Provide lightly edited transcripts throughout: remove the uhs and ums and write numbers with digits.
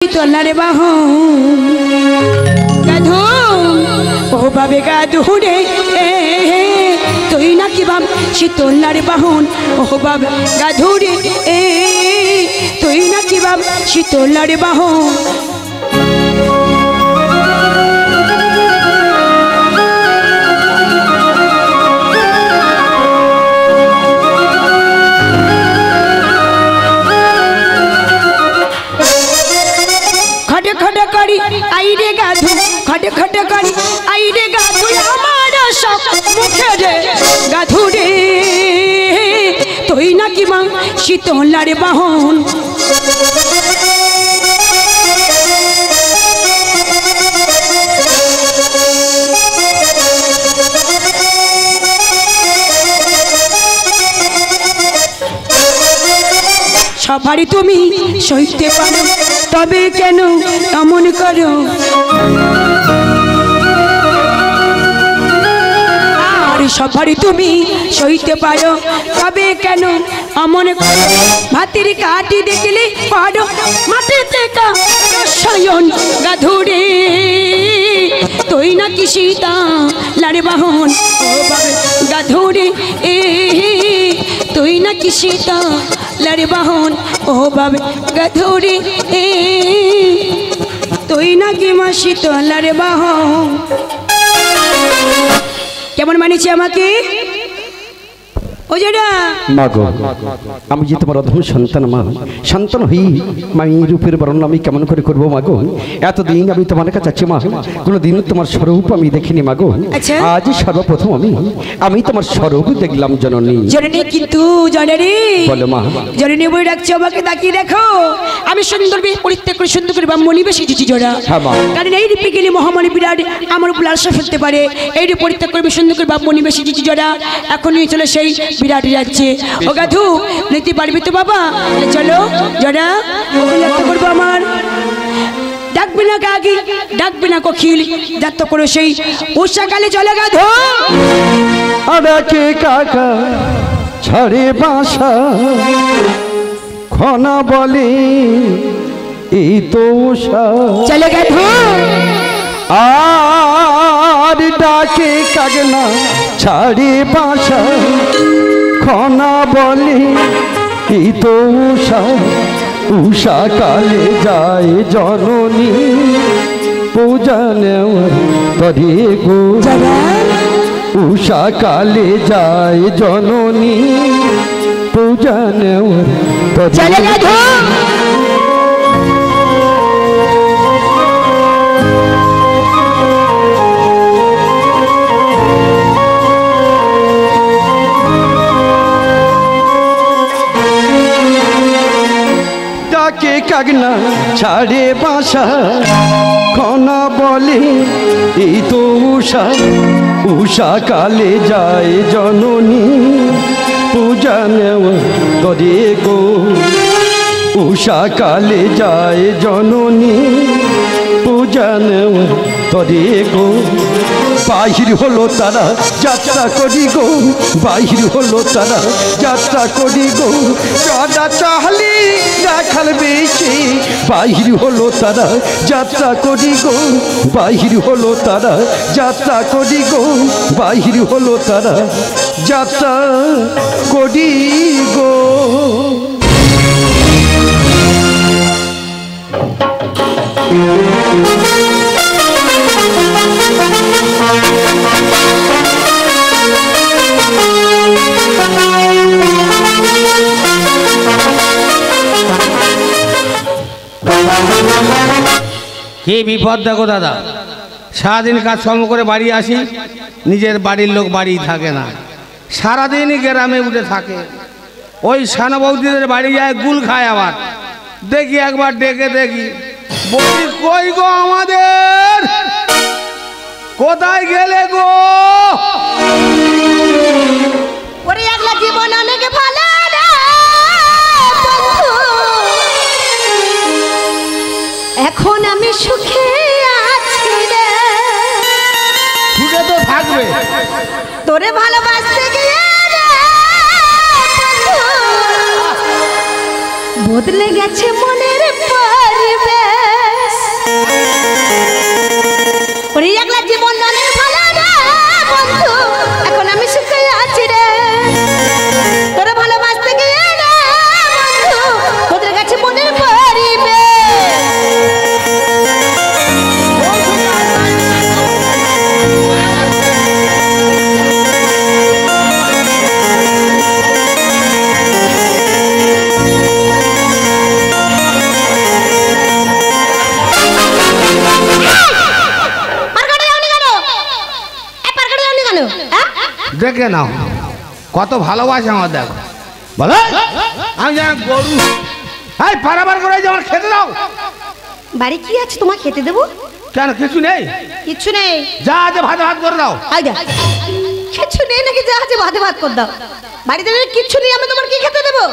শীতলার বাহন গাধু ও বাবে গাধু রে তুই নাকি বাম শীতলার বাহন ও বাবে গাধু রে তুই নাকি বাম শীতলার বাহন আইরে গাধু খটে খটে করি আইরে গাধু আমার সব মুখে রে গাধু রে তুই নাকি মা শীতলার বাহন সবারই তুমি সইতে পারো তবে কেন এমন করো আর সবারই তুমি সইতে পারো তবে কেন এমন করো ভাতির কাটি দেখলে পারো মাটিতে শয়ন গাধুরে তুই নাকি শীতলার বাহন ও বাবে গাধুরে তুই নাকি শীতলার বাহন ও বাবে গাধুরে তুই নাকি মা শীতলার বাহন কেমন মানিছে আমাকে ও যেটা মাগো আমি যে তোমার অধম সন্তান মা সন্তান হই মায়ের রূপের বর্ণনা আমি কেমন করে করবো মাগো এতদিন আমি তোমার কাছে আছি মা কোনোদিন তোমার স্বরূপ আমি দেখিনি মাগো আজ সর্বপ্রথম আমি তোমার স্বরূপ দেখলাম জননী জননী কিন্তু জননী বলো মা জননী বই ডাকছে আমাকে তাকিয়ে দেখো আমি সুন্দর পরিত্যাগ করে সুন্দর করে ব্রাহ্মণী বেশি দিচ্ছি জোড়া কারণ এই রূপে গেলে মহামানী বিরাট আমার উপর লালসা ফেলতে পারে এই রূপ পরিত্যাগ করবে সুন্দর করে ব্রাহ্মণী বেশি দিচ্ছি জোড়া এখন নিয়ে চলে সেই বিরাট যাচ্ছে ও গাধু নিতে পারবি তো বাবা চলো জোড়া ওকে করবো আমার ডাকবি না কাকি ডাকবি না কোকিল যাত্রা করো সেই উষাকালে চলে গাধু আড়াকে কাকা ছাড়ে বাসা খনা বলে এই তো চলে গাধু আর ডাকে কাগনা ছাড়ে বাসা খনা বলে এই তো উষা কালে যায় জননী পূজা নেওয়ার তরে গো উষা কালে যায় জননী পূজা নেওয়ার তরে ডাকে কাগনা ছাড়ে বাসা খনা বলে এই তো উষা কালে যায় জননী পূজা নেওয়া করে গো উষা কালে যায় জননী পূজা নেওয়া করে গো বাহির হলো তারা যাত্রা করি গো বাহির হলো তারা যাত্রা করি গো চাঁদা চাহলি দেখাল বেশি বাহির হলো তারা যাত্রা করি গো বাহির হলো তারা যাত্রা করি গো বাহির হলো তারা যাত্রা করি গো কি বিপদ দেখো দাদা সারাদিন কাজকর্ম করে বাড়ি আসি নিজের বাড়ির লোক বাড়ি থাকে না সারাদিনই গ্রামে উঠে থাকে ওই সানা বৌদিদের বাড়ি যায় গুল খায় আবার দেখি একবার ডেকে দেখি বলি কই গো আমাদের কোথায় গেলে গো ওরে একলা জীবন অনেক ভালো এখন আমি সুখে আছি রে সুখে তো থাকবে তোরে ভালোবাসতে গিয়ে রে বদলে গেছে মনের পরিবেশ দেখে নাও কত ভালোবাসে আমার, দেখো বলো আমি যেন গরু। এই পারাবার করে আমার খেতে দাও। বাড়ি কি আছে তোমার খেতে দেবো? কেন কিছু নেই? কিচ্ছু নেই। যা আছে ভাত ভাত করে দাও। আইডা কিচ্ছু নেই নাকি? যা আছে ভাতে ভাত করে দাও। বাড়িতে কিচ্ছু নেই, আমি তোমার কি খেতে দেবো?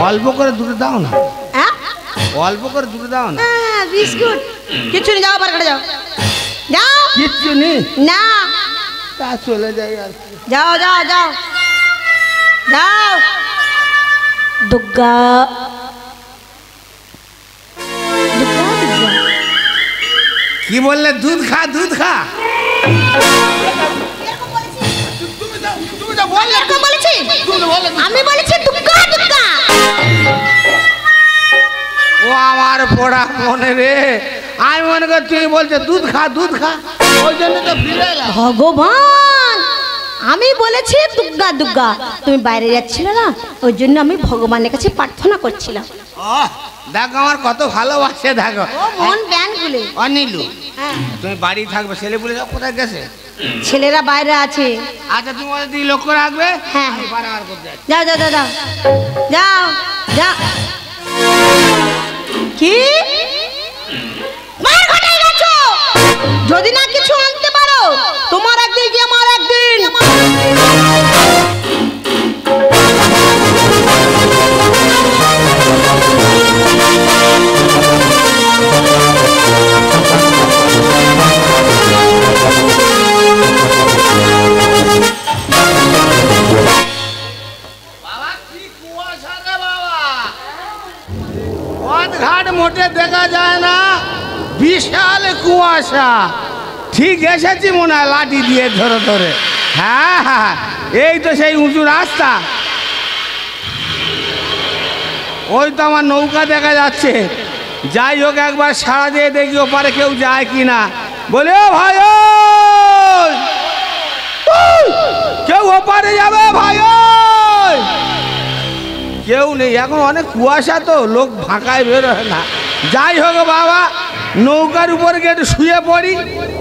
অল্প করে দুটো দাও না। হ্যাঁ অল্প করে দুটো দাও না। বিস্কুট কিচ্ছু নেই, যাও বার করে যাও। যাও। কিচ্ছু নেই না, তা চলে যাই আর কি। যাও যাও যাও যাও। দুর্গা দুর্গা দুর্গা কি বললে? দুধ খা দুধ খা। এরকম বলেছি? আমি বলেছি দুর্গা দুর্গা। ও আমার পোড়া মনে রে, আমি মনে করি তুই বলছে দুধ খা দুধ খা, ওই জন্য তো ফিরে এলাম। ভগবান, আমি বলেছি দুর্গা দুর্গা, তুমি বাইরে যাচ্ছিলে না, ওই জন্য আমি ভগবানের কাছে প্রার্থনা করছিলাম। দেখো আমার কত ভালোবাসে, দেখো ও মন ব্যান গুলে। অনিলু হ্যাঁ, তুমি বাড়ি থাকবে, ছেলে পুলে সব কোথায় গেছে? ছেলেরা বাইরে আছে। আচ্ছা তুমি ওদের দিকে লক্ষ্য রাখবে। হ্যাঁ আমি বাড়াবার করতে যাচ্ছি। যাও যাও যাও যাও যাও যাও। কি মার ঘটাই গেছো? যদি না কিছু আনতে পারো, তোমার একদিন কি আমার একদিন। ঘাট মোটে দেখা যায় না, বিশাল কুয়াশা। ঠিক এসেছি মনে হয় লাঠি দিয়ে ধরে ধরে। হ্যাঁ হ্যাঁ, এই তো সেই উঁচু রাস্তা। ওই তো আমার নৌকা দেখা যাচ্ছে। যাই হোক, একবার সারা দিয়ে দেখি ওপারে কেউ যায় কি না। বলে ও ভাই, ওই কেউ ওপারে যাবে ভাই? ওই কেউ নেই, এখন অনেক কুয়াশা তো, লোক ফাঁকায় বেরোয় না। যাই হোক বাবা, নৌকার উপরে গিয়ে একটু শুয়ে পড়ি,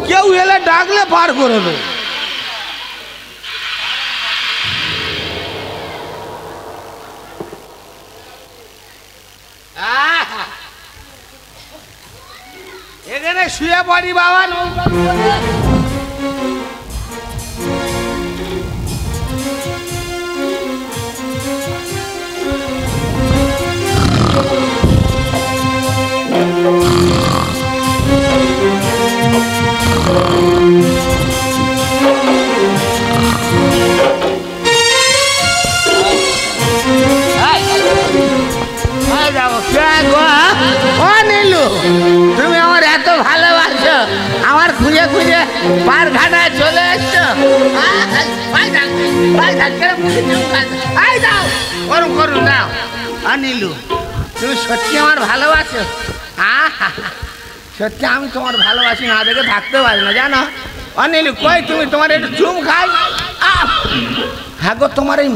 কেউ এলে ডাকলে পার করে দেবো। এখানে শুয়ে পড়ি বাবা নৌকার উপরে। তুমি আমার এত ভালোবাসো, আমার খুঁজে খুঁজে পার ঘাটায় চলে এসছো। করুন করুন দাও। অনিলু, তুমি সত্যি আমার ভালোবাসো? সত্যি আমি তোমার ভালোবাসি না দেখে থাকতে পারি না, জানো অনিলু। কই তুমি, তোমার একটু চুম খাই। হ্যাঁ গো, তোমার এই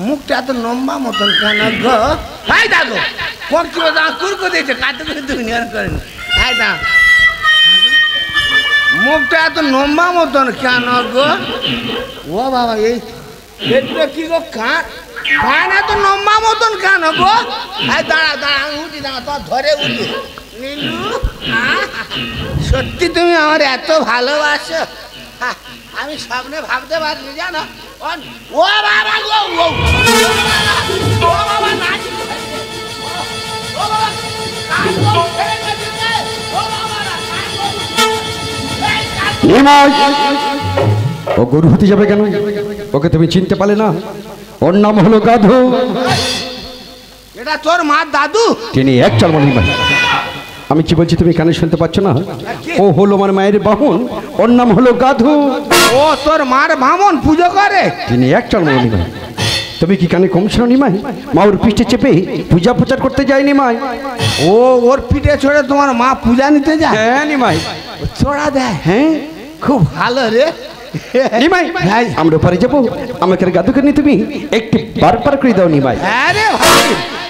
মুখটা এত লম্বা মতন কেন গো? হাই দেখো পক্ষী কুরকু দিয়েছে, কাটতে করে তুমি নিয়ন করেন। হাই দা, মুখটা এত লম্বা মতন কেন গো? ও বাবা, এই এটা কি গো? কান এত লম্বা মতন কেন গো? হাই দাঁড়া দাঁড়া, আমি উঠি, দাঁড়া তোমার ধরে উঠি। নীলু, সত্যি তুমি আমার এত ভালোবাসো, আমি স্বপ্নে ভাবতে পারিনি, জানো। ও বাবা গো, ও বাবা নাচি, ও বাবা কাজ করতে গেছে, ও বাবা ও গরু হতে যাবে কেন? ওকে তুমি চিনতে পারলে না? ওর নাম হলো গাধু। এটা তোর মা দাদু? তিনি এক চাল মহিমা। আমি কি বলছি তুমি কানে শুনতে পাচ্ছ না? ও হলো আমার মায়ের বাহন, ওর নাম হলো গাধু। ও তোর মার বামন পুজো করে? তিনি এক চাল মহিমা। তুমি কি কানে কম শোনি মাই? মা ওর পিঠে চেপে পূজা প্রচার করতে যায়নি মাই। ও ওর পিঠে চড়ে তোমার মা পূজা নিতে যায়? হ্যাঁ নিমাই, চড়া দেয়? হ্যাঁ খুব ভালো রে নিমাই। আমরা পারে যাবো, আমাকে গাধুকে নিয়ে তুমি একটু পার পার করে দাও নিমাই। আরে ভাই,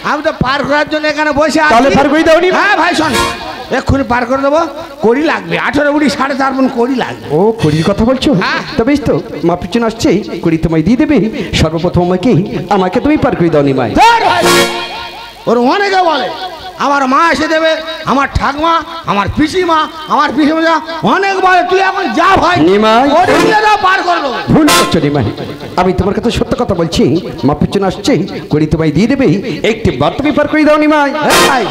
আমি তো পার করার জন্য এখানে বসে আছি। তাহলে পার করে দাও নি? হ্যাঁ ভাই শোন, এক্ষুনি পার করে দেবো। কড়ি লাগবে 18 বুড়ি 4.5 মণ কড়ি লাগবে। ও কড়ির কথা বলছো? হ্যাঁ। তবে তো মা পিছনে আসছে, কড়ি তোমায় দিয়ে দেবে। সর্বপ্রথম আমাকে তুমি পার করে দাও নিমাই। ওর অনেকে বলে আমার মা এসে দেবে, আমার ঠাকমা, আমার পিসিমা, আমার পিসিমা অনেক বলে, তুই এখন যা ভাই নিমাই পার করে দেবো। ভুল করছো নিমাই, আমি তোমার কাছে সত্য কথা বলছি। মা পিছনে আসছে, কড়ি তোমায় দিয়ে দেবে, একটি বার তুমি পার করে দাও নিমাই। ভাই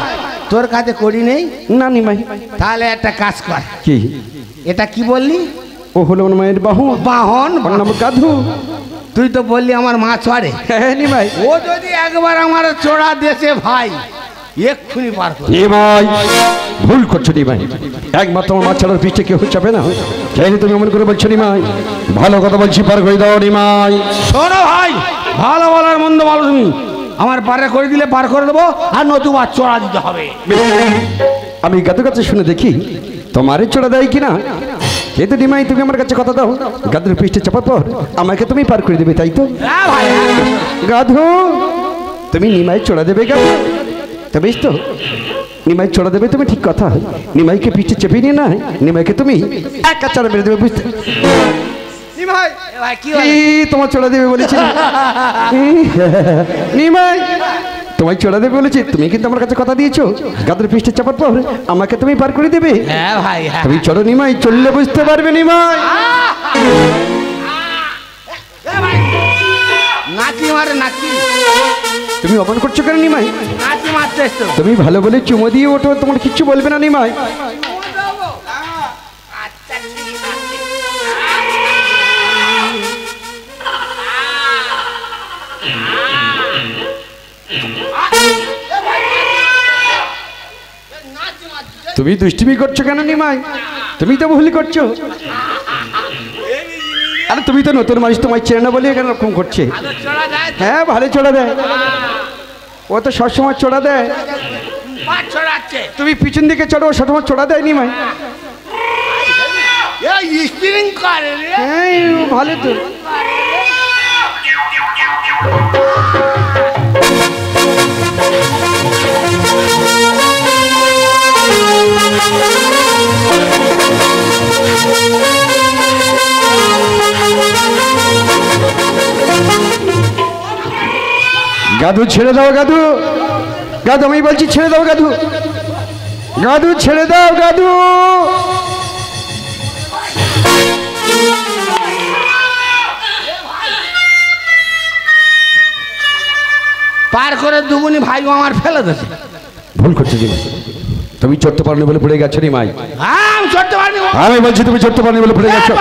তোর কাছে করি নেই না নিমাই। তাহলে একটা কাজ কর। কি? এটা কি বললি? ও হলো মায়ের বাহু বাহন। ওর নাম গাধু। তুই তো বললি আমার মা চড়ে। হ্যাঁ নিমাই। ও যদি একবার আমার চড়া দিয়েছে ভাই এক্ষুনি পার করে। নিমাই ভুল করছো নিমাই, একমাত্র আমার মা ছাড়ার পিঠে কেউ যাবে না। কেন তুমি এমন করে বলছো নিমাই? ভালো কথা বলছি, পার করে দাও নিমাই। শোনো ভাই, ভালো বলার মন্দ বলো তুমি। আমার পারে করে দিলে পার করে দেবো, আর নতুবা চড়া দিতে হবে। আমি গাধু কাছে শুনে দেখি তোমারে চড়া দেয় কিনা। কিন্তু নিমাই তুমি আমার কাছে কথা দাও, গাধুর পৃষ্ঠে চাপার পর আমাকে তুমি পার করে দেবে, তাই তো? হ্যাঁ ভাই, গাধু তুমি নিমাই চড়া দেবে গাধু? তবে তো নিমাই চড়া দেবে তুমি, ঠিক কথা। নিমাইকে পিঠে চেপে নিয়ে না, নিমাইকে তুমি একা চড়া মেরে দেবে, বুঝতে? তোমার চড়া দেবে বলেছি নিমাই, তোমায় চড়া দেবে বলেছি। তুমি কিন্তু আমার কাছে কথা দিয়েছো, গাদের পৃষ্ঠে চাপার পর আমাকে তুমি পার করে দেবে। হ্যাঁ ভাই, তুমি চড়ো নিমাই, চললে বুঝতে পারবে নিমাই। নাকি মারে নাকি। তুমি অপমান করছো কেন নিমাই? নাকি মারতে এসছো। তুমি ভালো বলে চুমো দিয়ে ওঠো, তোমার কিচ্ছু বলবে না নিমাই। তুমি দুষ্টুমি করছো কেন নিমাই? তুমি তো ভুল করছো। আরে তুমি তো নতুন মানুষ, তোমায় চেনে না বলে কেন এরকম করছে? হ্যাঁ ভালো চড়া দেয়, ও তো সবসময় চড়া দেয়। তুমি পিছন দিকে চড়ো, ও সবসময় চড়া দেয় নিমাই। হ্যাঁ ভালো তো। গাধু ছেড়ে দাও, গাধু গাধু আমি বলছি ছেড়ে দাও, গাধু গাধু ছেড়ে দাও, গাধু। পার করে দুগুনি ভাই আমার ফেলে দিয়েছে। ভুল করছো নিমাই, তুমি চড়তে পারনি বলে পড়ে গেছো নিমাই। আমি চড়তে পারিনি। আমি বলছি তুমি চড়তে পারনি বলে পড়ে গেছো।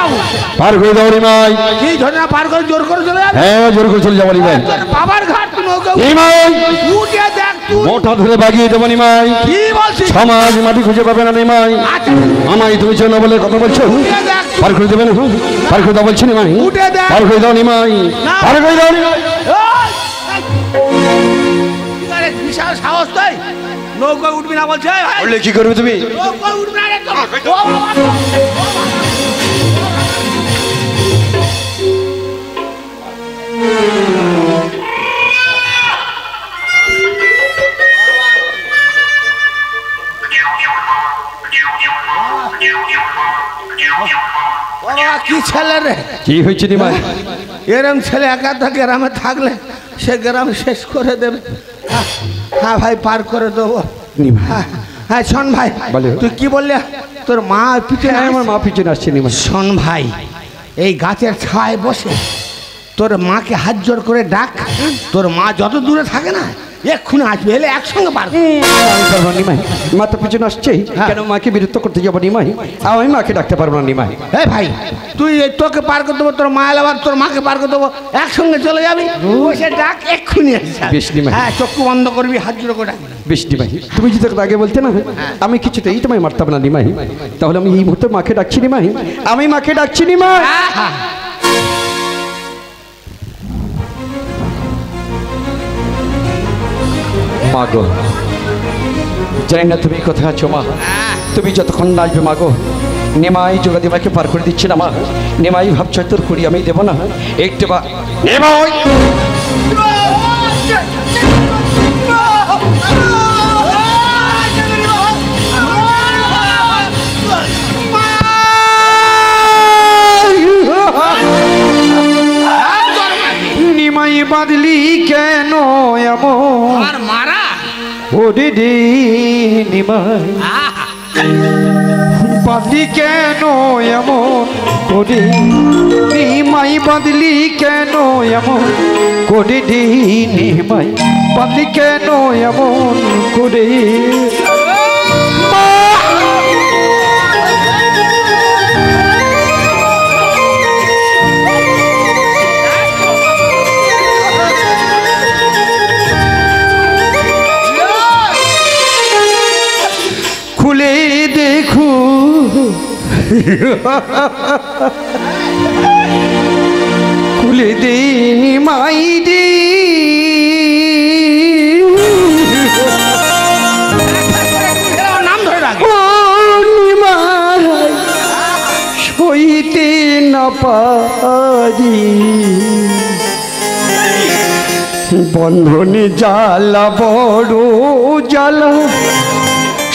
পার করে দাও নিমাই। কি ঘটনা? পার করে জোর করে চলে যাবে? হ্যাঁ জোর করে চলে যাবো নিমাই। বাবার ঘাট নৌকা নিমাই উঠে দেখ তুই। মোটা ধরে বাগিয়ে দেবো নিমাই। কি বলছিস? সমাজ মাটি খুঁজে পাবে না নিমাই। আমায় তুমি চেনো বলে কথা বলছো। পার করে দেবে না? পার করে দাও বলছি নিমাই। পার করে দাও নিমাই, পার করে দাও নিমাই। বিশাল সাহস তাই, নৌকা উঠবি না বলছে। বললে কি করবে তুমি? নৌকা উঠবি না রে তো। কি ছেলে রে? কি হয়েছে নিমাই? এরম ছেলে একাধা গ্রামে থাকলে সে গ্রাম শেষ করে দেবে। হ্যাঁ ভাই পার করে দেবো। হ্যাঁ শোন ভাই, তুই কি বললি? তোর মা পিছনে? আমার মা পিছনে আসছে নিমাই। শোন ভাই, এই গাছের ছায় বসে তোর মাকে হাত জোর করে ডাক। তোর মা যত দূরে থাকে না এক্ষুনি আসবে, এলে একসঙ্গে পার নিমাই। মা তো পিছনে আসছে, কেন মাকে বিরক্ত করতে যাবো নিমাই? আমি মাকে ডাকতে পারবো না নিমাই। এই ভাই তুই তোকে পার করে দেবো, তোর মা এলে আবার তোর মাকে পার করে দেবো, একসঙ্গে চলে যাবি। বসে ডাক, এক্ষুনি আসবে। বেশ নিমাই। হ্যাঁ চক্ষু বন্ধ করবি, হাত জোর করে ডাকবি। বেশ নিমাই, তুমি যদি আগে বলতে না আমি কিছুতেই তোমায় মারতাম না নিমাই। তাহলে আমি এই মুহূর্তে মাকে ডাকছি নিমাই, আমি মাকে ডাকছি নিমাই। মাগো জানি না তুমি কোথায় আছো মা, তুমি যতক্ষণ না আসবে মাগো। নিমাই যোগাদিমাকে পার করে দিচ্ছে না মা। নিমাই ভাবছো তোর করি আমি দেবো না একটু বা নিমাই। ওরে রে নিমাই বাঁধলি কেন এমন করে নিমাই বাঁধলি কেন এমন করে রে নিমাই বাঁধলি কেন এমন করে খুলে দেখো খুলে দে নিমাই দে নাম ধরে রাখ ও নিমাই সইতে না পারি বন্ধনে জ্বালা বড় জ্বালা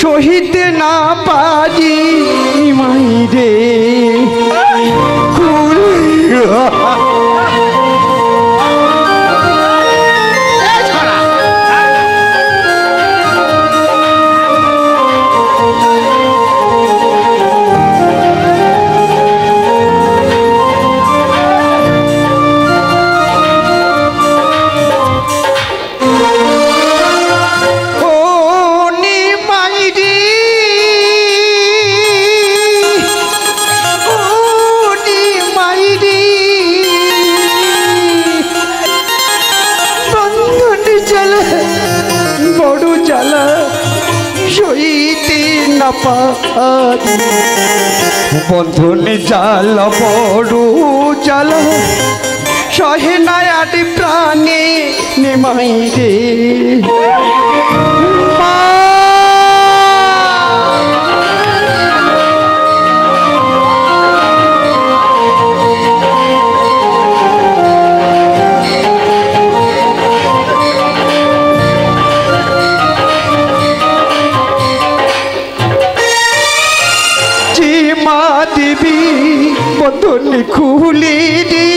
সহিতে না পারি মাইরে বন্ধনে জ্বালা বড় জ্বালা সহে নায়াটি প্রাণে নিমাই রে দেবী বদন খুলে দি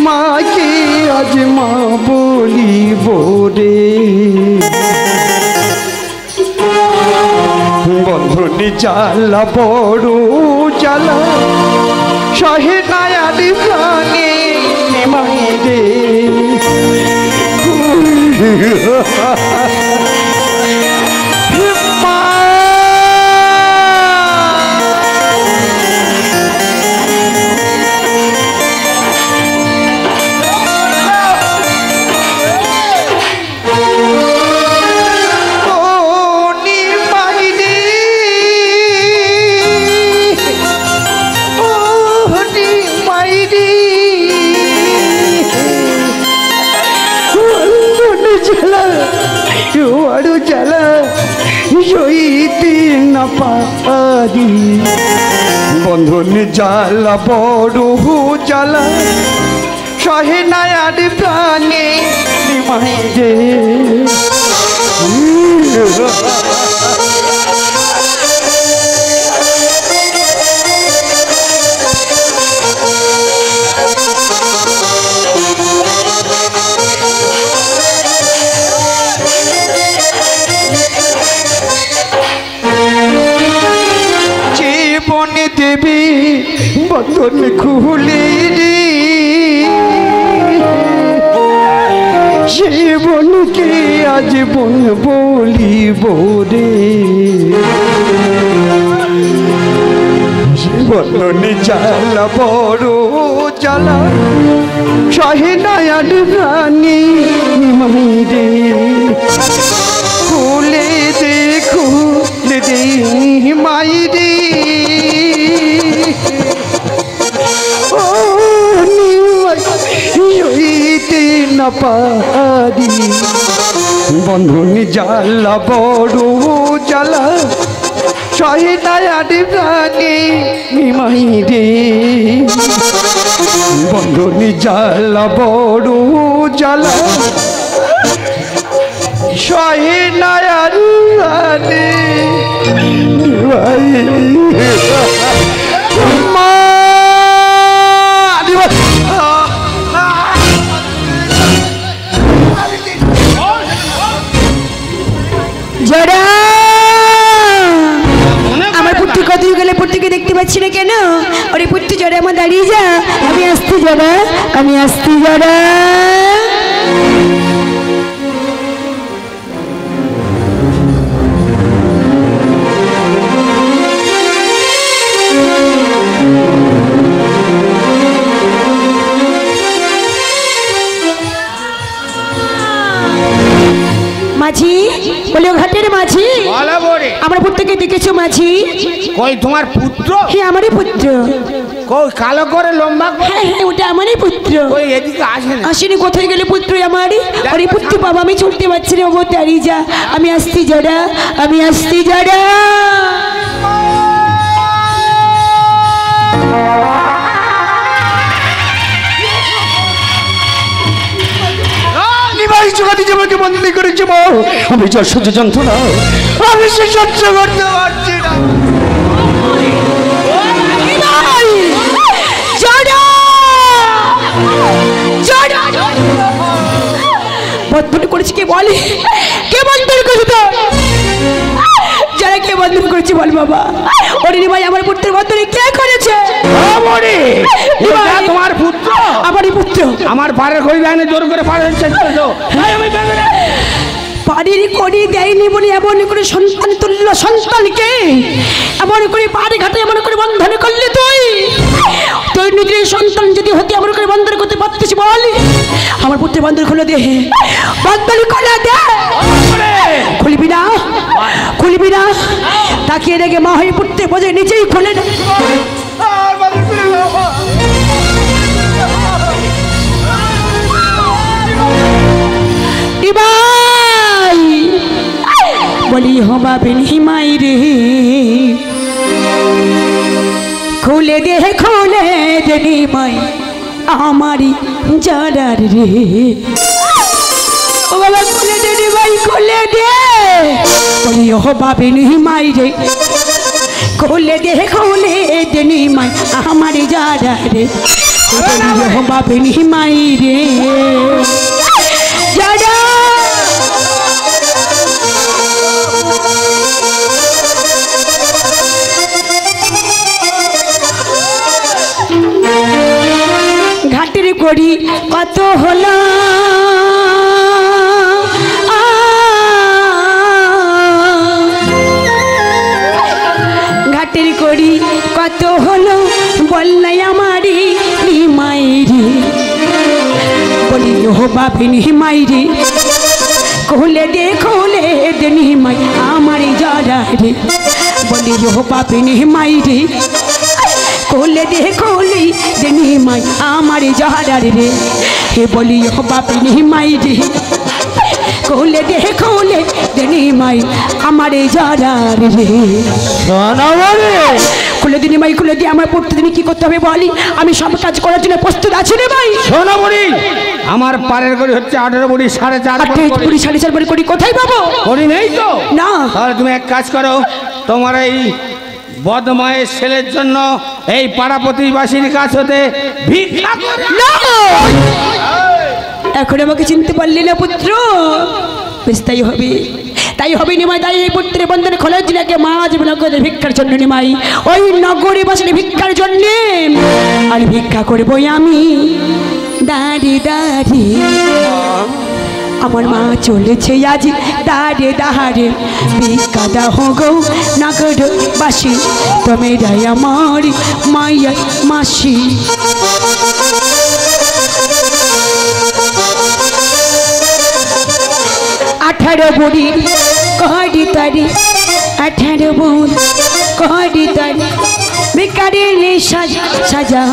মাকে আজ মা বলিব রে বন্ধনে জ্বালা বড় জ্বালা সহে নায়ালি প্রাণে নিমাই রে বন্ধনে জ্বালা বড় জ্বালা সহে নায়ার প্রাণে নিমাই রে দেবী বদন খুলে রে সে বনকে আজ বন বলিব রে বদনে জ্বালা বড় জ্বালা সহে নায়ার প্রাণী নিমাই রে খুলে দে খুলে দে মাই রে না পারি বন্ধনে জ্বালা বড় জ্বালা সহে নায়ার প্রাণে নিমাই রে বন্ধনে জ্বালা বড় জ্বালা সহে নায়ার প্রাণে নিমাই জড়া আমার পুত্র কত গেলে পুত্রকে দেখতে পাচ্ছি না কেন? ওরে পুত্র জড়া আমার দাঁড়িয়ে যা, আমি আসতে জড়া, আমি আসতে জড়া। মাঝি বলে ঘাটের মাঝি, আমার পুত্রকে দেখেছো মাঝি? কই তোমার পুত্র? হ্যাঁ আমারই পুত্র। কই কালো করে লম্বা? হ্যাঁ হ্যাঁ ওটা আমারই পুত্র। কই এদিকে আসে না? আসেনি, কোথায় গেলে পুত্র আমারই? আরে পুত্র বাবা আমি ছুটতে পারছি না, ও দাঁড়িয়ে যা, আমি আসছি জড়া, আমি আসছি জড়া। বন্দী করেছে মা, আমি যা সহ্য যন্ত্রণা আমি সে সহ্য করতে পারছি না। বন্ধন করেছি কে বলে? কে বন্ধন করেছে? তো যারা কে বন্ধন করেছে বল বাবা। ওরে ভাই আমার পুত্রের বন্ধনে কে করেছে? তোমার পুত্র? আমারই পুত্র। আমার পাড়ের করি দেয়নি, জোর করে পাড়ের চেষ্টা করছো। বাড়ির করি দেয়নি বলে এমন করে সন্তান তুল্য সন্তানকে এমন করে বাড়ি ঘাটে এমন করে বন্ধন করলে তুই? তুই নিজের সন্তান যদি হতে এমন করে বন্ধন করতে পারতিস বল? আমার পুত্রের বন্ধন খুলে দে, বন্ধন খুলে দে। খুলবি না, খুলবি না? তাকিয়ে রেখে মা হয়ে পুত্রে বোঝে নিজেই খুলে দে। বলি হবা বেনি মাই রে, খুলে দে খুলে দেনি মাই আমারি জারার রে। ও বাবা খুলে দেনি ভাই, খুলে দে। বলি হবা বেনি মাই রে, খুলে দে খুলে দেনি মাই আমারি জারার রে। বলি হবা বেনি মাই রে জারা। ঘাটের করি কত হলো, ঘাটের করি কত হলো বললাই আমারি মাইরি। বলি ও বাপিনি মাইরি, খুলে দে খুলে দে নিমাই আমারি জারা রে। বলি ও বাপিনি মাইরি, খুলে দে খুলে দে নিমাই আমারি জারা রে। হে বলি ও বাপিনি মাইরি, খুলে দে খুলে দে নিমাই আমারি জারা রে। খুলে দিনি মাই, খুলে দিয়ে আমার প্রতিদিন কি করতে হবে বলি? আমি সব কাজ করার জন্য প্রস্তুত আছি রে ভাই। শোনো বুড়ি, আমার পারের করি হচ্ছে 18 বুড়ি 4.5 বুড়ি 4.5 করি কোথায় পাবো? করি নেই তো না। তাহলে তুমি এক কাজ করো, তোমার এই বদমায়ের ছেলের জন্য এই পাড়া প্রতিবাসীর কাছ হতে ভিক্ষা করো। না, এখন আমাকে চিনতে পারলি না পুত্র? বেশ তাই হবে, তাই হবে নিমাই। তাই এই পুত্রের বন্ধনে খোলার জন্য মাঝ নগরে ভিক্ষার জন্য নিমাই, ওই নগরে বসলে ভিক্ষার জন্য। আর ভিক্ষা করবো আমি দাঁড়ি দাঁড়ি। আমার মা চলেছে আজ দাঁড়ে দাঁড়ে, ভিক্ষা দাহ গো নগর বাসি, তুমি রাই আমার মাইয়া মাসি। 18 বুড়ি কড়ি তারি, 18 বুড়ি কড়ি তারি, ভিখারির সাজা সাজা।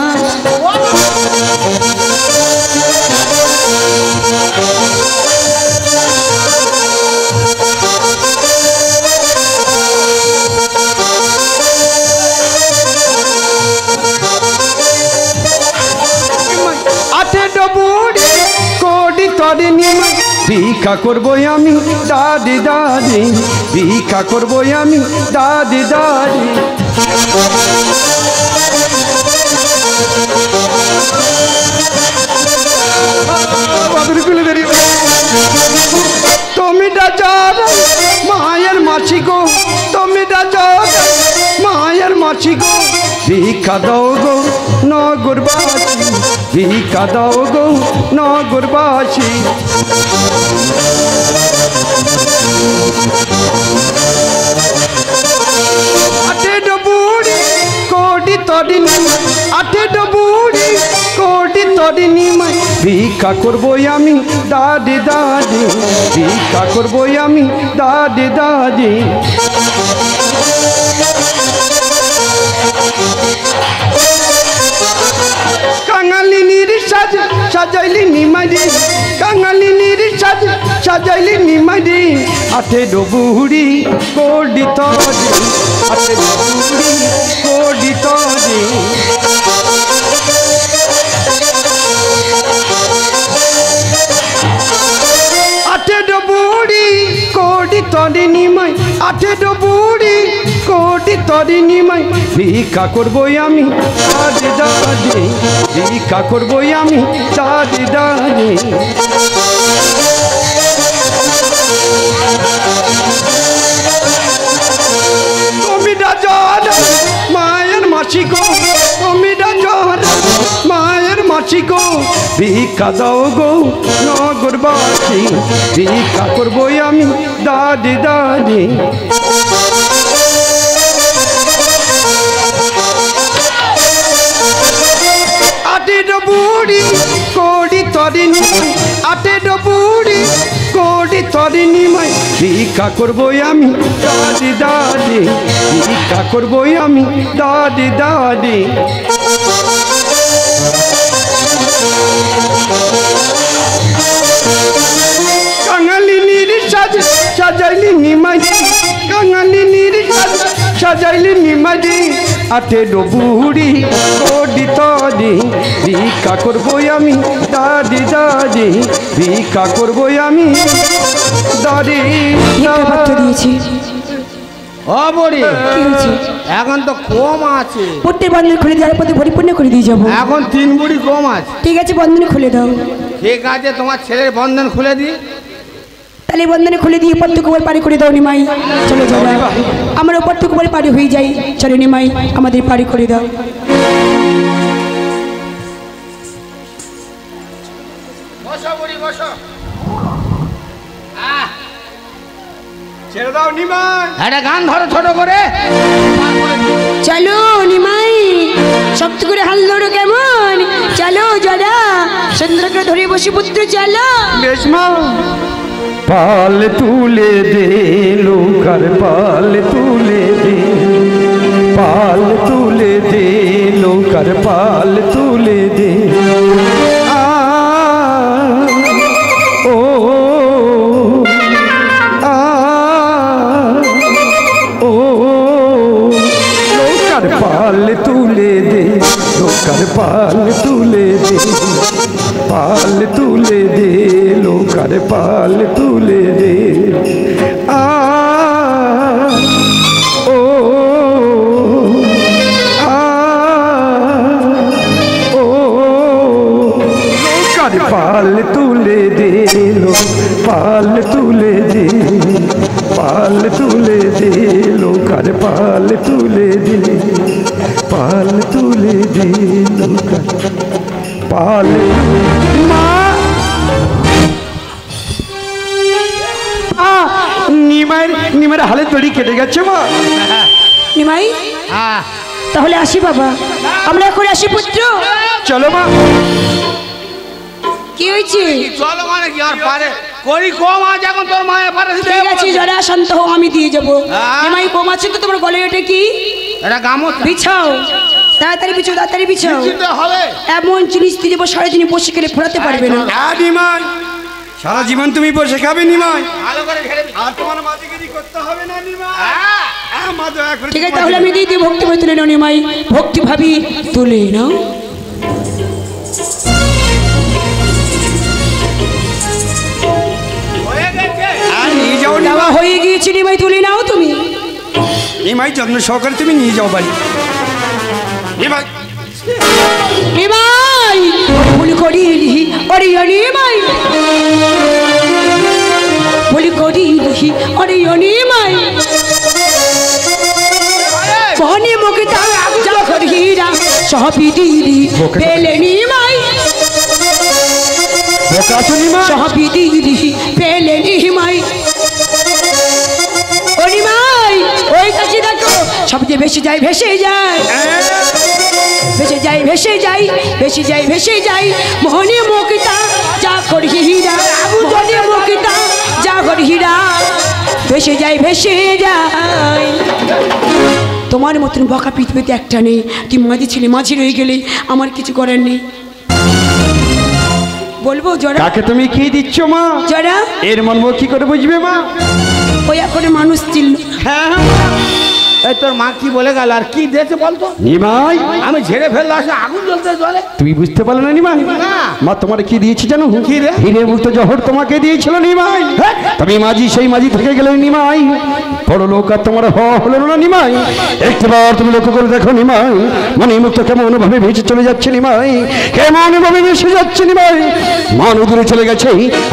ভিক্ষা করবো আমি দাদি দাদি, ভিক্ষা করবো আমি দাদি দাদি। তুমি মায়ের মাসি গো ভিক্ষা দাও গো নগরবাসী ভিক্ষা দাও গো নগরবাসী আঠেরো বুড়ি কোটি তরিনি আঠেরো বুড়ি কোটি তরিনি ভিক্ষা করবই আমি দাদি দাদি ভিক্ষা করবই আমি দাদি দাদি কাঙালিনীর সাজ সাজাইলি নিমারি কাঙালিনীর সাজ সাজাইলি নিমারি আঠেরো বুড়ি কোটি তরি আঠেরো বুড়ি কোটি তরি আঠেরো বুড়ি কোটি তরি নিমাই আঠেরো বুড়ি কোটি তরি নিমাই ভিক্ষা করবই আমি দাদি দাদি ভিক্ষা করবই আমি দাদি দাদি তুমি রাজার মায়ের মাসি গো তুমি রাজার মায়ের মাসি গো ভিক্ষা দাও গো নগরবাসী ভিক্ষা করবই আমি দাদি দাদি আঠেরো বুড়ি কোটি তরিনি আঠেরো বুড়ি কোটি তরিনি মাই ভিক্ষা করবই আমি দাদি দাদি ভিক্ষা করবই আমি দাদি দাদি কাঙালিনীর সাজ সাজাইলি নিমারি কাঙালিনীর সাজ সাজাইলি নিমারি আঠেরো বুড়ি কোটি তরি ভিক্ষা করবই আমি দাদি দাদি ভিক্ষা করবই আমি দাদি দিয়েছি ও বড়ি এখন তো কম আছে প্রত্যেক বন্ধন খুলে দেওয়ার পথে পরিপূর্ণ করে দিয়ে যাবো এখন 3 বুড়ি কম আছে ঠিক আছে বন্ধন খুলে দাও ঠিক আছে তোমার ছেলের বন্ধন খুলে দি তাহলে বন্ধনে খুলে দিয়ে পদ্মকুমার পারি করে দাও নিমাই চলো যাও আমার পদ্মকুমার পারি হয়ে যাই চলো নিমাই আমাদের পারি করে দাও ছেড়ে দাও নিমাই একটা গান ধরো ছোট করে চলো নিমাই শক্ত করে হাল ধরো কেমন চলো যারা সুন্দর করে ধরে বসে পুত্র চলো বেশ মা পাল তুলে দে লোকার পাল তুলে দে পাল তুলে দে লোকার পাল তুলে দে ও ও লোকার পাল তুলে দে লোকার পাল তুলে দে পাল তুলে দে লোকার পাল তুলে দে ও ও লোকার পাল তুলে দে পাল তুলে দে পাল তুলে দে লোকার পাল তুলে দে পাল তুলে দে লোকার পাল মা নিমাইয়ের হালে দড়ি কেটে গেছে মা নিমাই তাহলে আসি বাবা আমরা এখন আসি পুত্র চলো মা কি হয়েছে চলো মানে কি আর পারে করি কম আছে এখন তোর মায়ের পারে ঠিক আছে যারা শান্ত হও আমি দিয়ে যাবো নিমাই কম আছে তো তোমার গলে ওটা কি এটা গামছা বিছাও তাড়াতাড়ি বিছাও তাড়াতাড়ি বিছাও হবে এমন জিনিস দিয়ে যাবো সারাদিন বসে খেলে ফোরাতে পারবে না নিমাই সারা জীবন তুমি বসে খাবে নিমাই ভালো করে ঘেরে আর তোমার মাঝিগিরি করতে হবে না নিমাই মা দয়া করে ঠিক আছে তাহলে আমি দিয়ে দিই ভক্তি ভাবে তুলে নাও নিমাই ভক্তি ভাবি তুলে নাও হয়ে গিয়েছে নিমাই তুলে নাও তুমি নিমাই যত্ন সহকারে তুমি নিয়ে যাও বাড়ি নিমাই নিমাই ভুল করিলি ওরে নিমাই ভুল করিলি ওরে নিমাই কোনে মুখ তার সহবিদিরি পেলে নিমাই সহবিদিরি পেলে নিমাই ও নিমাই ওই কাছে দেখো সবচেয়ে বেশি যায় ভেসে যায় ভেসে যাই ভেসে যাই ভেসে যাই ভেসে যাই মোহনী মুক্তা যা করি হীরা মোহনী মুক্তা যা করি হীরা ভেসে যাই ভেসে যাই তোমার মতন বকা পৃথিবীতে একটা নেই তুই মাঝি ছেলে মাঝি রয়ে গেলে আমার কিছু করার নেই বলবো জরা কাকে তুমি কি দিচ্ছ মা জরা এর মর্ম কি করে বুঝবে মা ওই এখন মানুষ চিনল হ্যাঁ এই তোর মা কি বলে গেল আর কি দিয়েছে বলতো নিমাই আমি ঝেড়ে ফেললে আসে আগুন জ্বলতে জলে তুমি বুঝতে পারলে না নিমাই মা তোমার কি দিয়েছি জানো কি রে? হিরে মুক্ত জহর তোমাকে দিয়েছিল নিমাই তুমি মাঝি সেই মাঝি থেকে গেলে নিমাই বড় লোক আর তোমার হলো না নিমাই একটিবার তুমি লক্ষ্য করে দেখো নিমাই মানে মুক্ত কেমন ভাবে ভেসে চলে যাচ্ছে নিমাই কেমন ভাবে ভেসে যাচ্ছে নিমাই মা নদীরে চলে গেছে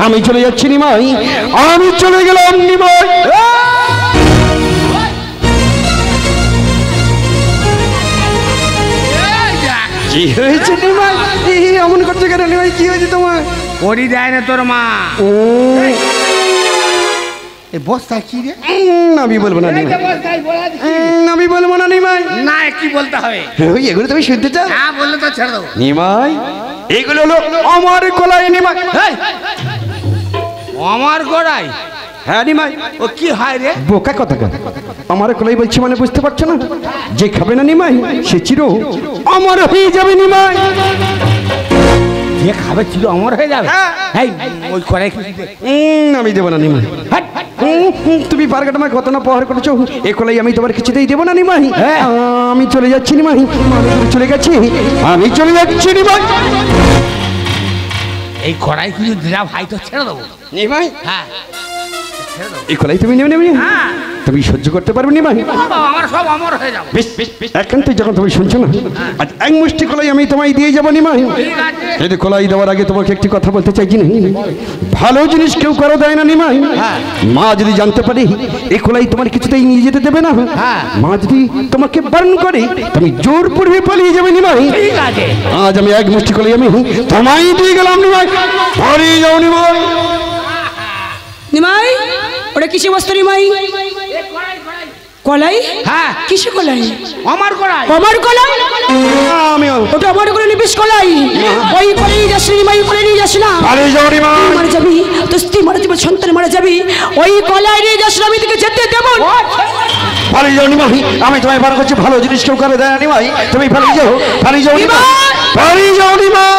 আমি চলে যাচ্ছি নিমাই আমি চলে গেলাম নিমাই কি হয়েছে নিমাই এমন করছে কেন নিমাই কি হয়েছে তোমার করি দেয় না তোর মা এই বস্তায় কি রে আমি বলবো না নিমাই আমি বলবো না নিমাই না কি বলতে হবে ওই এগুলো তুমি শুনতে চাও হ্যাঁ বললে তো ছেড়ে দেবো নিমাই এগুলো হলো আমার কলাই নিমাই আমার গোড়াই হ্যাঁ নিমাই ও কি হয় রে বোকা কথা আমার কলাই বলছি মানে বুঝতে পারছো না যে খাবে না নিমাই সে চির আমার হয়ে যাবে নিমাই যে খাবে ছিল আমার হয়ে যাবে এই ওই কড়াই আমি দেবো না নিমাই তুমি পারগাটামায় কত না প্রহার করেছো এ কলাই আমি তোমার কিছুতেই দেবো না নিমাই আমি চলে যাচ্ছি নিমাই চলে গেছি আমি চলে যাচ্ছি নিমাই এই কড়াই কিন্তু দিলা ভাই তো ছেড়ে দেবো নিমাই হ্যাঁ এই কলাই তুমি নেবে নেবে তুমি সহ্য করতে পারবে নিমাই আমার সব অমর হয়ে যাবে বেশ এখন তুই যখন তুমি শুনছো না আজ এক মুষ্টি কলাই আমি তোমায় দিয়ে যাবো নিমাই এই কলাই দেওয়ার আগে তোমাকে একটি কথা বলতে চাইছি না ভালো জিনিস কেউ করো দেয় না নিমাই মা যদি জানতে পারি এই কলাই তোমার কিছুতেই নিয়ে যেতে দেবে না মা যদি তোমাকে বারণ করে তুমি জোর পূর্বে পালিয়ে যাবে নিমাই আজ আমি এক মুষ্টি কলাই আমি তোমায় দিয়ে গেলাম নিমাই পালিয়ে যাও নিমাই নিমাই ওটা কিসে বস্তু নিমাই কলাই হ্যাঁ কিসে কলাই আমার কড়াই আমার কলাই আমি ওটা আমার করে নিবিস কলাই ওই কলাই যাস নিমাই কলাই নিয়ে যাস না পালিয়ে যাও নিমাই মারা যাবি তোর স্ত্রী মারা যাবে সন্তান মারা যাবি ওই কলাই নিয়ে যাস না আমি তোকে যেতে দেব পালিয়ে যাও নিমাই আমি তোমায় বারণ করছি ভালো জিনিস কেউ করে দেয় না নিমাই তুমি পালিয়ে যাও নিমাই পালিয়ে যাও নিমাই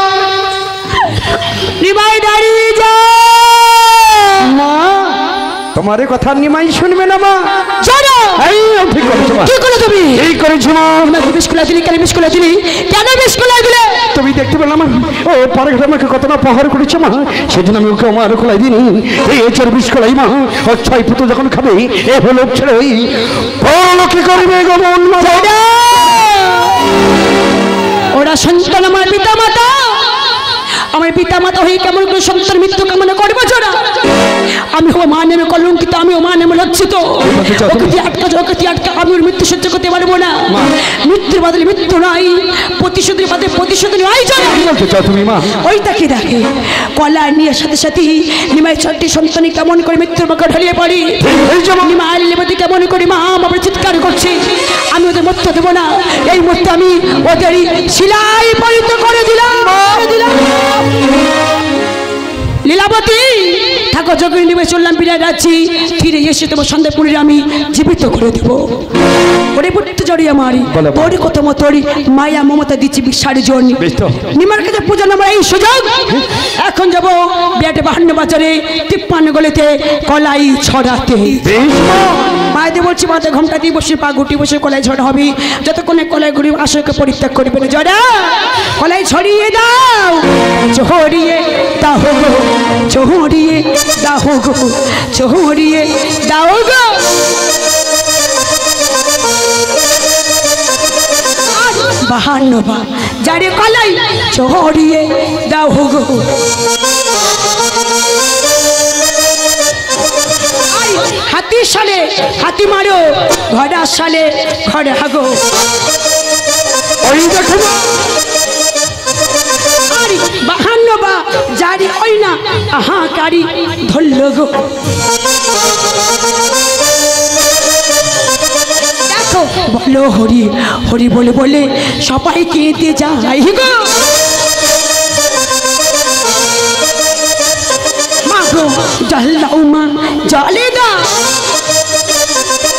নিমাই দাঁড়িয়ে যা মা তোমার কথা নিমাই শুনবে না মা চলো এই ঠিক করেছো মা কি করে তুমি এই করেছো মা আমাকে বিস্কুলা দিলি কেন বিস্কুলা দিলি কেন বিস্কুলা দিলে তুমি দেখতে পেলাম ও পারে আমাকে কত না প্রহার করেছে মা সেদিন আমি ওকে আমার খোলাই দিনি এই চোর বিষ খোলাই মা ও ছয় পুতো যখন খাবে এ হলো ছেড়ে ওই বড় কি করবে গমন মা ওরা সন্তান আমার পিতা মাতা আমার পিতা মাতা হয়ে কেমন করে সন্তান মৃত্যু কামনা করবো জোরা আমি ও মা নেমে কলঙ্কিত আমি ও মা নেমে লজ্জিত ওকে আটকা আমি ওর মৃত্যু সহ্য করতে পারবো না মৃত্যুর বদলে মৃত্যু নাই প্রতিশোধের বদলে প্রতিশোধ নাই জোরা বলতে চাও তুমি মা ওই তাকে দেখে কলা নিয়ে সাথে সাথে নিমাই ছটি সন্তানই কেমন করে মৃত্যুর মুখে ঢলিয়ে পড়ি নিমা আলিলেবাদি কেমন করে মা বাবার চিৎকার করছে আমি ওদের মরতে দেবো না এই মুহূর্তে আমি ওদেরই শিলাই পরিণত করে দিলাম লীলাবতী ঠাকুর যখন নিবে চললাম বিরাট যাচ্ছি ফিরে এসে তোমার সন্ধ্যাপুরীর আমি জীবিত করে দেবো ওরে পুত্র জড়িয়ে মারি তোরই কত মতোরই মায়া মমতা দিচ্ছি বিশার জন্য নিমার কাছে পূজা নামার এই সুযোগ এখন যাবো বিরাটে 52 বাজারে 53 গলিতে কলাই ছড়াতে মায়েদের বলছি মাথা ঘমটা দিয়ে বসে পা গুটি বসে কলাই ঝড় হবে যতক্ষণে কলাই গুড়ি আশয়কে পরিত্যাগ করবে না জড়া কলাই ছড়িয়ে দাও ছড়িয়ে দাও গো ছড়িয়ে দাও গো ছড়িয়ে দাও গো বাহান্ন বা যারে কলাই ছড়িয়ে দাও গো হাতি সালে হাতি মারো ঘোড়া সালে ঘরে হাগো ওই দেখো মা আরে বাহান্ন বা জারি ওই না আহা কারি ধরল গো দেখো বলো হরি হরি বলে বলে সবাই কেঁদে যায় গো মা গো জল দাও মা জলে দাও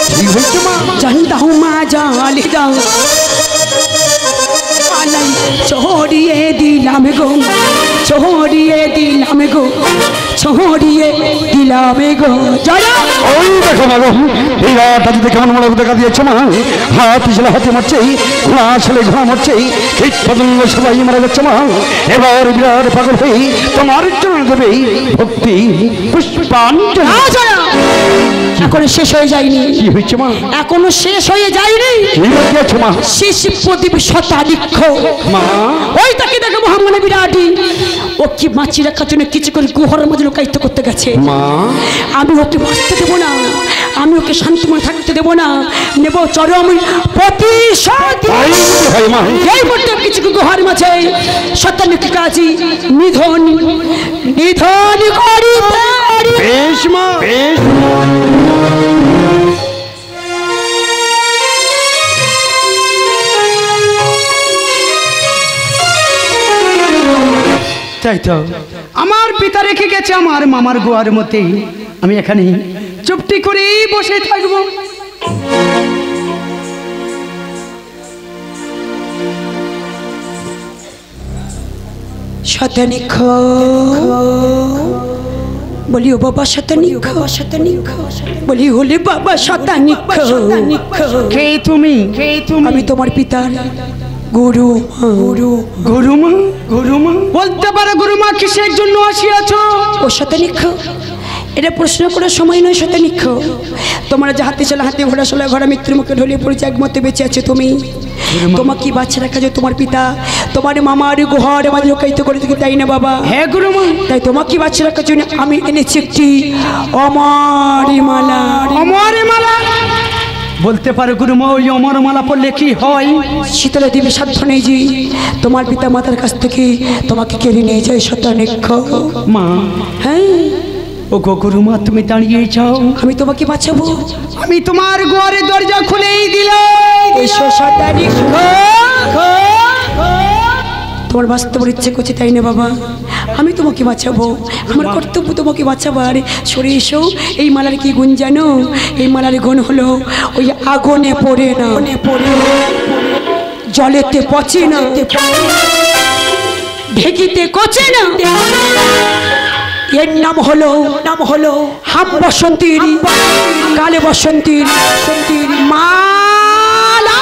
কি হয়েছে মা জল দাও মা জলে দাও পালাই ছড়িয়ে দিলাম গো ছড়িয়ে দিলাম গো ছড়িয়ে দিলাম গো জয় ওই দেখো মা গো এই রাতটাতে কেমন মনে দেখা দিয়েছে মা হাত ছেলে হাতে মারছে ঘোড়া ছেলে ঘোড়া মারছে কীট পতঙ্গ সবাই মারা যাচ্ছে মা এবার বিরাট পাগল হয়ে তোমার চরণ দেবে ভক্তি পুষ্পাঞ্জলি এখনো শেষ হয়ে যায়নি কি হয়েছে মা এখনো শেষ হয়ে যায়নি কি হয়েছে মা শিশি প্রদীপ শতাধিক্ষ মা ওই তাকে দেখে মহামনে বিরাটি ও কি মাছি রাখার জন্য কিছু করে গুহার মধ্যে লোকায়িত করতে গেছে মা আমি ওকে বাঁচতে দেবো না আমি ওকে শান্তি মনে থাকতে দেবো না নেব চরম প্রতিশোধ হয় মা এই মুহূর্তে কিছু গুহার মাঝে শতাধিক কাজী নিধন নিধন করিতে বেশ মা বেশ তাই তো আমার পিতা রেখে গেছে আমার মামার গোয়ার মতে আমি এখানে চুপটি করেই বসে থাকবো শতানিক বলি ও বাবা শতানিক বলি হলে বাবা শতানিক কে তুমি আমি তোমার পিতার গুরু গুরুমা গুরুমা বলতে পারো গুরুমা কিসের জন্য আসিয়াছ ও শতানিক এটা প্রশ্ন করার সময় নয় শতানিক তোমরা যে হাতে চলে হাতে ঘোড়া চলে ঘোড়া মৃত্যুর মুখে ঢলিয়ে পড়েছে একমতে বেঁচে আছে তুমি তোমাকে কি বাচ্চা রাখা যে তোমার পিতা তোমার মামার গুহার মাঝে লোকায়িত করে থেকে তাই না বাবা হ্যাঁ গুরুমা তাই তোমাকে কি বাচ্চা রাখার জন্য আমি এনেছি একটি অমরি মালা অমর মালা বলতে পারো গুরুমা ওই অমর মালা পড়লে কি হয় শীতলা দেবী সাধ্য নেই যে তোমার পিতা মাতার কাছ থেকে তোমাকে কেড়ে নিয়ে যায় শতানিক মা হ্যাঁ ও গো গুরুমা তুমি দাঁড়িয়ে যাও আমি তোমাকে বাঁচাবো আমি তোমার গোয়ারের দরজা খুলেই দিলাম এসো শতানিক তোমার বাস্তব ইচ্ছে করছে তাই না বাবা আমি তোমাকে বাঁচাবো আমার কর্তব্য তোমাকে বাঁচাবার সরে এসো এই মালার কি গুণ জানো এই মালার গুণ হলো ওই আগুনে পড়ে না জলেতে পচে না ঢেকিতে কচে না এর নাম হলো হাম বসন্তীর কালে বসন্তীর মালা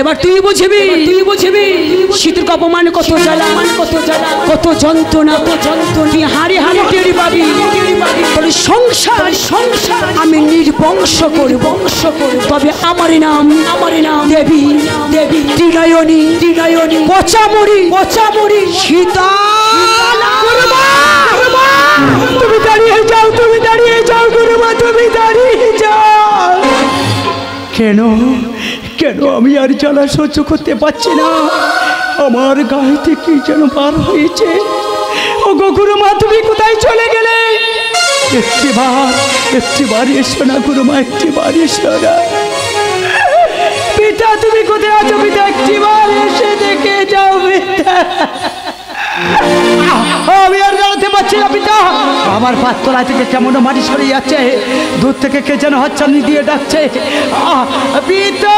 এবার তুই বুঝবি শীতের অপমান কত জ্বালা কত যন্ত্রণা তুই হাড়ে টেরি পাবি তোর সংসার আমি নির্বংশ করব তবে আমার নাম দেবী ত্রিনয়নী পচামরি সীতা তুমি দাঁড়িয়ে যাও গুরুমা তুমি দাঁড়িয়ে যাও কেন আমি আর জ্বালা সহ্য করতে পারছি না আমার গায়ে থেকে যেন বার হয়েছে ও গো গুরুমা তুমি কোথায় চলে গেলে একটিবার এসো না গুরুমা একটিবার এসো না পিতা তুমি কোথায় আছো পিতা একটিবার এসে দেখে যাও পিতা আমি আর দাঁড়াতে পারছি না পিতা আমার পাতলা থেকে কেমন মাটি সরে যাচ্ছে দূর থেকে কে যেন হাতছানি দিয়ে ডাকছে পিতা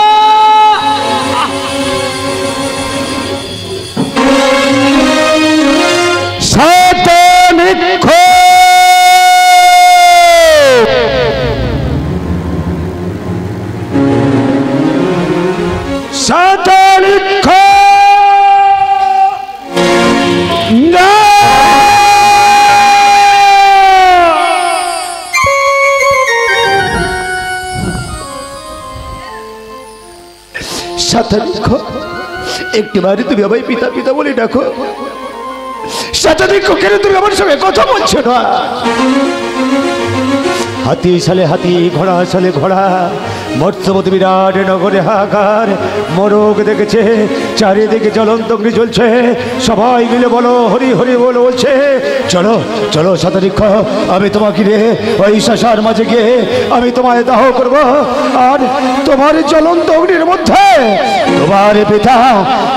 একটিবারে তুমি আমায় পিতা পিতা বলে ডাকো শতানিক কেন তুমি আমার সঙ্গে কথা বলছো না হাতি সালে হাতি, ঘোড়া সালে ঘোড়া, মৎস্যবতী বিরাট নগরে হাহাকার, মোরগ দেখেছে, চারিদিকে জ্বলন্ত অগ্নি জ্বলছে, সবাই মিলে বলো হরি হরি বলো বলছে। চলো চলো শতবৃক্ষ, আমি তোমাকে রে ওই শ্মশার মাঝে গিয়ে আমি তোমায় দাহ করব, আর তোমার জ্বলন্ত অগ্নির মধ্যে তোমার পিতা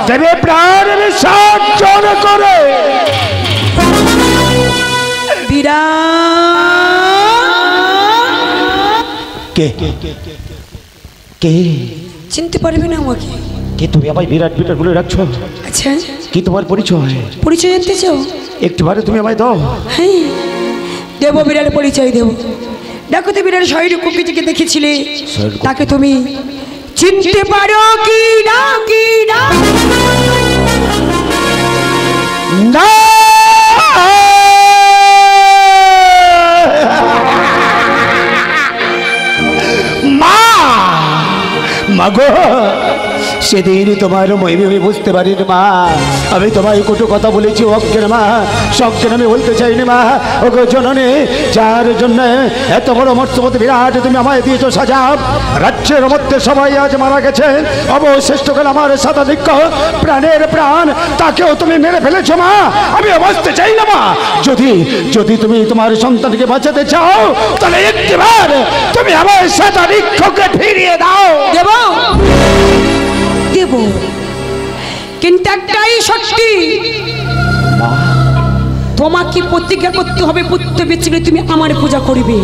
দেবে প্রাণ বিসর্জন করে। কে কে চিনতে পারবে না আমাকে? কে তুমি আমায় বিরাট বিরাট বলে রাখছো? আচ্ছা, কি তোমার পরিচয়? পরিচয় জানতে চাও? একটুবারে তুমি আমায় দাও। হ্যাঁ দেব, বিড়াল পরিচয় দেব। দেখো তো বিড়াল শরীর কুকিটিকে দেখেছিলে, তাকে তুমি চিনতে পারো কি না? কি না? না মা, মাগো সেদিন তোমার মহিমা আমি বুঝতে পারিনি মা। আমি তোমায় কটু কথা বলেছি অজ্ঞান মা, সজ্ঞান আমি বলতে চাইনি মা। ওগো জননী, যার জন্য এত বড় মৎস্যবতী বিরাট তুমি আমায় দিয়েছো সাজাব, রাজ্যের মধ্যে সবাই আজ মারা গেছে, অবশিষ্টকাল আমার শতাধিক প্রাণের প্রাণ, তাকেও তুমি মেরে ফেলেছো মা। আমি বাঁচতে চাই না মা। যদি যদি তুমি তোমার সন্তানকে বাঁচাতে চাও, তাহলে একটিবার তুমি আমার শতাধিককে ফিরিয়ে দাও। দেব দেব, কিন্তু একটাই সত্যি, তোমাকে প্রতিজ্ঞা করতে হবে পুত্র বেঁচে তুমি আমার পূজা করবে।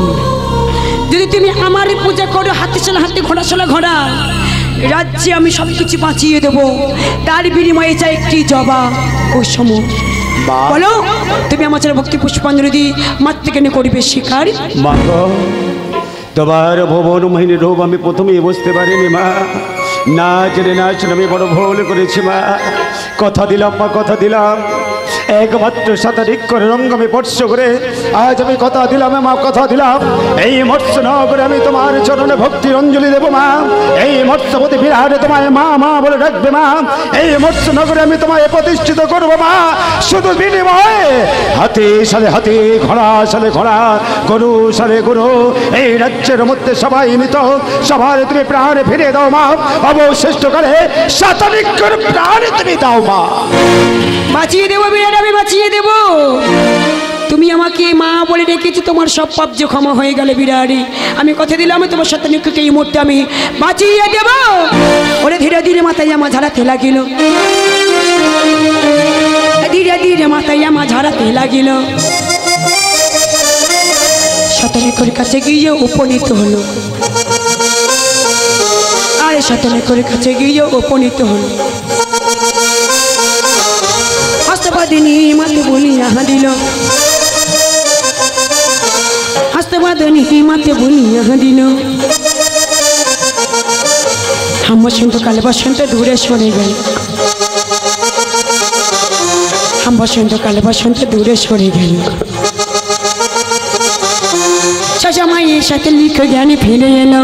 যদি তুমি আমার পূজা করো, হাতে চলা হাতে, ঘোড়া চলা ঘোড়া, রাজ্যে আমি সব কিছু বাঁচিয়ে দেবো। তার বিনিময়ে চাই একটি জবাব ও সময়। বলো তুমি আমার ছেলে ভক্তি পুষ্পাঞ্জলি দিয়ে মাতৃজ্ঞানী করবে স্বীকার? মা গো, তোমার ভুবন মোহিনীর রূপ আমি প্রথমেই বুঝতে পারিনি মা। না জেনে না শুনে আমি বড় ভুল করেছি মা। কথা দিলাম মা, কথা দিলাম, একমাত্র শতাধিক্যর রঙ্গ আমি স্পর্শ করে আজ আমি কথা দিলাম মা, কথা দিলাম এই মৎস্যনগরে আমি তোমার চরণে ভক্তির অঞ্জলি দেবো মা। এই মৎস্যবতী বিরাটে তোমায় মা মা বলে ডাকবে মা। এই মৎস্যনগরে আমি তোমায় প্রতিষ্ঠিত করবো মা। শুধু বিনিময়ে হাতি সালে হাতি, ঘোড়া সালে ঘোড়া, গরু সালে গরু, এই রাজ্যের মধ্যে সবাই মৃত, সবার তুমি প্রাণ ফিরে দাও মা। অবশিষ্টকালে শতাধিক্যর প্রাণ তুমি দাও মা। বাঁচিয়ে দেবো বিরাট, আমি বাঁচিয়ে দেব। তুমি আমাকে মা বলে ডেকেছি, তোমার সব পাপ যে ক্ষমা হয়ে গেলে বিরাট। আমি কথা দিলাম আমি তোমার শতাধিককে এই মুহূর্তে আমি বাঁচিয়ে দেব। ওরে ধীরে ধীরে মাথায় আমার ঝাড়াতে লাগিল, ধীরে ধীরে মাথায় আমার ঝাড়াতে লাগিল। শতাধিকের কাছে গিয়ে উপনীত হলো, আরে শতাধিকের কাছে গিয়ে উপনীত হলো। হস্তবাদিনী মাতে বলিয়া দিল, হস্তবাদিনী মাতে বলিয়া দিল। হাম বসন্ত কালে বসন্ত দূরে সরে গেল, হাম বসন্ত কালে বসন্ত দূরে সরে গেল। সসময়ের সাথে লিখে জ্ঞানে ফিরে এলো,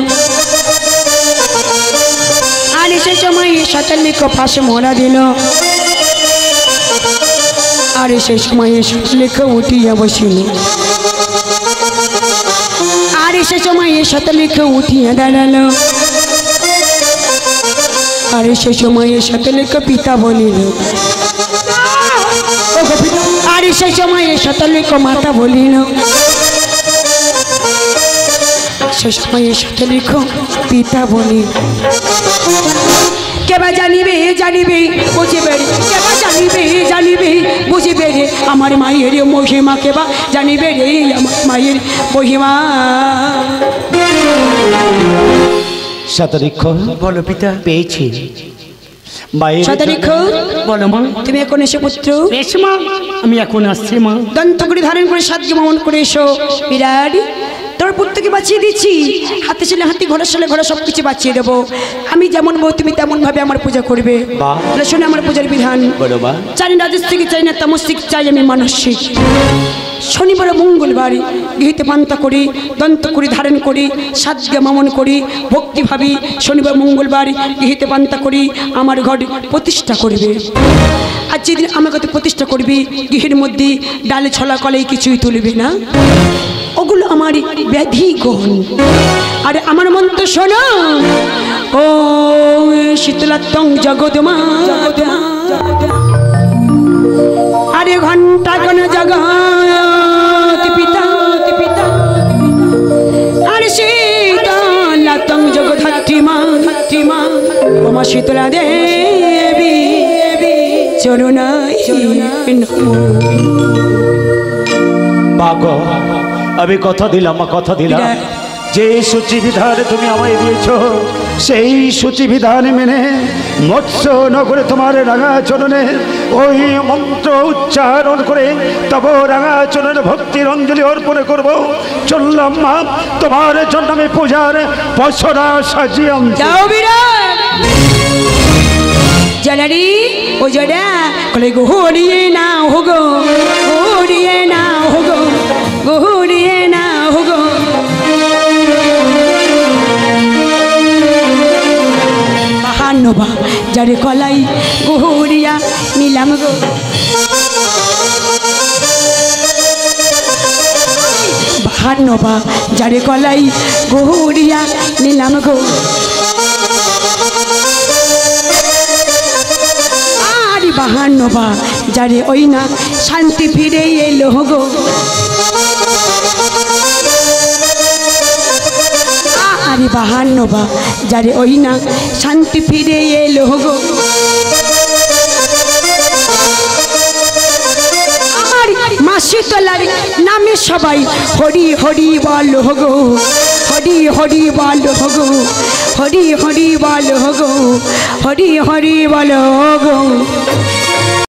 আরে সে সময়ের সাথে লিখো পাশে মরা দিল। আরে সেই সময়ে লেখা উঠিয়া বসিল, আরে সে সময়ে সাথে লেখা উঠিয়া দাঁড়ালো। আরে সে সময়ে সাথে লেখা পিতা বলিল, আরে সে সময়ে সাথে লেখা মাতা বলিল। সে সময়ে সাথে লেখো পিতা বলিল। কেবা জানিবে জানিবে বুঝিবে, কেবা জানিবে জানিবে বুঝিবে রে আমার মায়ের মহিমা, কেবা জানিবে রে আমার মায়ের মহিমা। শতাধিক্য বলো পিতা। পেয়েছি মায়ের। শতাধিক্য বলো মা। তুমি এখন এসে পুত্র। বেশ মা, আমি এখন আসছি মা। দন্তগুড়ি ধারণ করে সাতকে মমন করে এসো বিরাট। তোর পুত্রকে বাঁচিয়ে দিচ্ছি, হাতে ছেলে হাতি, ঘোড়া ছেলে ঘোড়া সব কিছু বাঁচিয়ে দেবো। আমি যেমন বউ তুমি তেমন ভাবে আমার পূজা করবে। শোনে আমার পূজার বিধান, চাই না রাজস্বিক, চাই না তামসিক, চাই আমি মানসিক। শনিবার মঙ্গলবার গৃহীতে পান্তা করি, দন্ত করি ধারণ করি, সাতকে মামন করি, ভক্তি ভাবি। শনিবার মঙ্গলবার গৃহীতে পান্তা করি, আমার ঘর প্রতিষ্ঠা করবে। আর যেদিন আমার কাছে প্রতিষ্ঠা করবি গৃহের মধ্যে ডালে ছলা কলাই কিছুই তুলবে না, ওগুলো আমার ব্যাধি গহন। আরে আমার মন্ত্র শোনো, ও শীতলাত্তং জগদমা, আরে ঘন্টা কোন জগৎ পিতা, আরে শীতলাত্তং জগধাত্রী মা, ওমা শীতলা দেবী চরণায় নমো। পাগো আমি কথা দিলাম মা, কথা দিলাম, যে সূচি বিধান তুমি আমায় দিয়েছ সেই সূচি বিধান মেনে মৎস্য নগরে তোমার রাঙা চরণে ওই মন্ত্র উচ্চারণ করে তব রাঙা চরণে ভক্তির অঞ্জলি অর্পণ করব। চললাম মা, তোমার জন্য আমি পূজার পছরা সাজিয়ে যাও বিরাট জলারি ও জড়া কলে গোহরিয়ে না হোগো, গোহরিয়ে না হোগো, গোহরিয়ে না হোগো। বাহান্নবা যারে কলাই গোহরিয়া নিলাম গো, বাহান্নবা যারে কলাই গোহরিয়া নিলাম গো। বাহান্নবা যারে ওই না শান্তি ফিরে এলো গো, আরে বাহান্নবা যারে ওই না শান্তি ফিরে এলো গো। আমার মাসি তোলার নামে সবাই হরি হরি বল গো, হরি হরি বল গো, হরি হরি বল গো, হরি হরি বল গো।